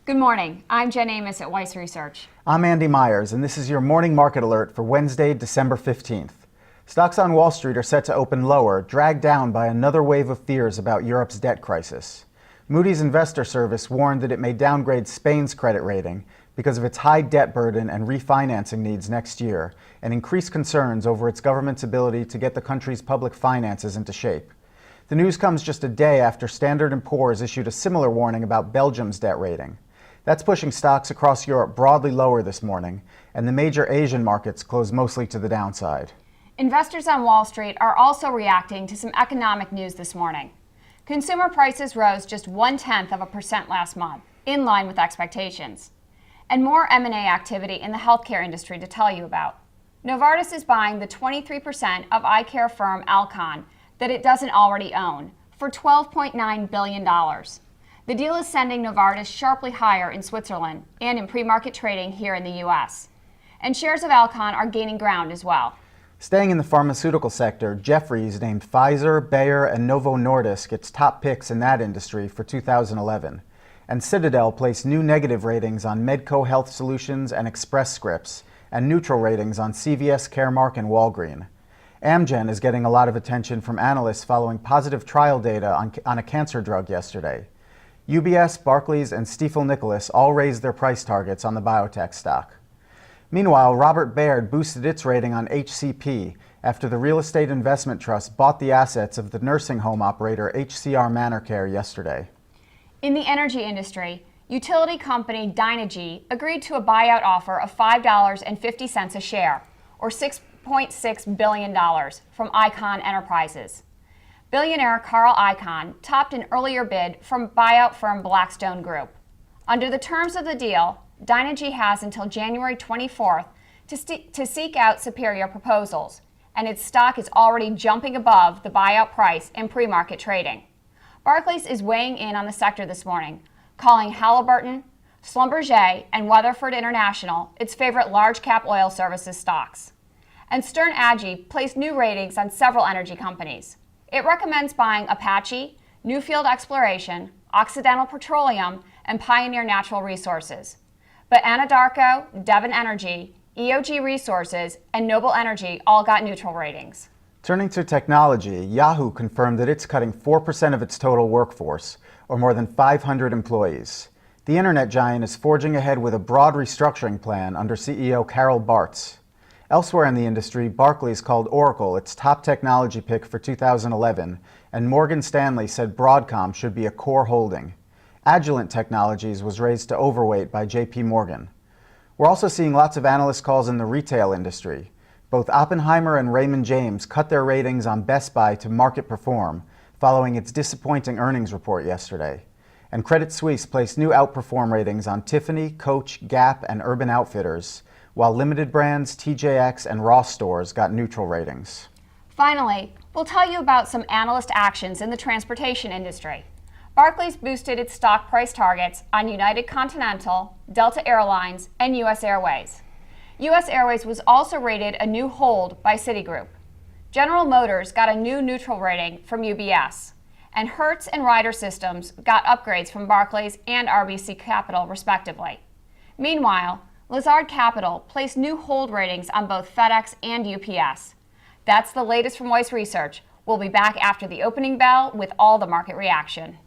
Good morning. I'm Jen Amos at Weiss Research. I'm Andy Myers, and this is your morning market alert for Wednesday, December 15th. Stocks on Wall Street are set to open lower, dragged down by another wave of fears about Europe's debt crisis. Moody's investor service warned that it may downgrade Spain's credit rating because of its high debt burden and refinancing needs next year, and increased concerns over its government's ability to get the country's public finances into shape. The news comes just a day after Standard & Poor's issued a similar warning about Belgium's debt rating. That's pushing stocks across Europe broadly lower this morning, and the major Asian markets closed mostly to the downside. Investors on Wall Street are also reacting to some economic news this morning. Consumer prices rose just 0.1% last month, in line with expectations. And more M&A activity in the healthcare industry to tell you about. Novartis is buying the 23% of eye care firm Alcon that it doesn't already own for $12.9 billion. The deal is sending Novartis sharply higher in Switzerland and in pre-market trading here in the U.S. And shares of Alcon are gaining ground as well. Staying in the pharmaceutical sector, Jefferies named Pfizer, Bayer, and Novo Nordisk its top picks in that industry for 2011. And Citadel placed new negative ratings on Medco Health Solutions and Express Scripts, and neutral ratings on CVS Caremark and Walgreen. Amgen is getting a lot of attention from analysts following positive trial data on a cancer drug yesterday. UBS, Barclays, and Stifel Nicolaus all raised their price targets on the biotech stock. Meanwhile, Robert Baird boosted its rating on HCP after the real estate investment trust bought the assets of the nursing home operator HCR Manor Care yesterday. In the energy industry, utility company Dynegy agreed to a buyout offer of $5.50 a share, or $6.6 billion, from Icahn Enterprises. Billionaire Carl Icahn topped an earlier bid from buyout firm Blackstone Group. Under the terms of the deal, Dynegy has until January 24th to seek out superior proposals, and its stock is already jumping above the buyout price in pre-market trading. Barclays is weighing in on the sector this morning, calling Halliburton, Schlumberger, and Weatherford International its favorite large-cap oil services stocks. And Stern Agee placed new ratings on several energy companies. It recommends buying Apache, Newfield Exploration, Occidental Petroleum, and Pioneer Natural Resources. But Anadarko, Devon Energy, EOG Resources, and Noble Energy all got neutral ratings. Turning to technology, Yahoo confirmed that it's cutting 4% of its total workforce, or more than 500 employees. The internet giant is forging ahead with a broad restructuring plan under CEO Carol Bartz. Elsewhere in the industry, Barclays called Oracle its top technology pick for 2011, and Morgan Stanley said Broadcom should be a core holding. Agilent Technologies was raised to overweight by JP Morgan. We're also seeing lots of analyst calls in the retail industry. Both Oppenheimer and Raymond James cut their ratings on Best Buy to market perform, following its disappointing earnings report yesterday. And Credit Suisse placed new outperform ratings on Tiffany, Coach, Gap, and Urban Outfitters, while Limited Brands, TJX, and Ross stores got neutral ratings. Finally, we'll tell you about some analyst actions in the transportation industry. Barclays boosted its stock price targets on United Continental, Delta Airlines, and U.S. Airways. U.S. Airways was also rated a new hold by Citigroup. General Motors got a new neutral rating from UBS. And Hertz and Ryder Systems got upgrades from Barclays and RBC Capital, respectively. Meanwhile, Lazard Capital placed new hold ratings on both FedEx and UPS. That's the latest from Weiss Research. We'll be back after the opening bell with all the market reaction.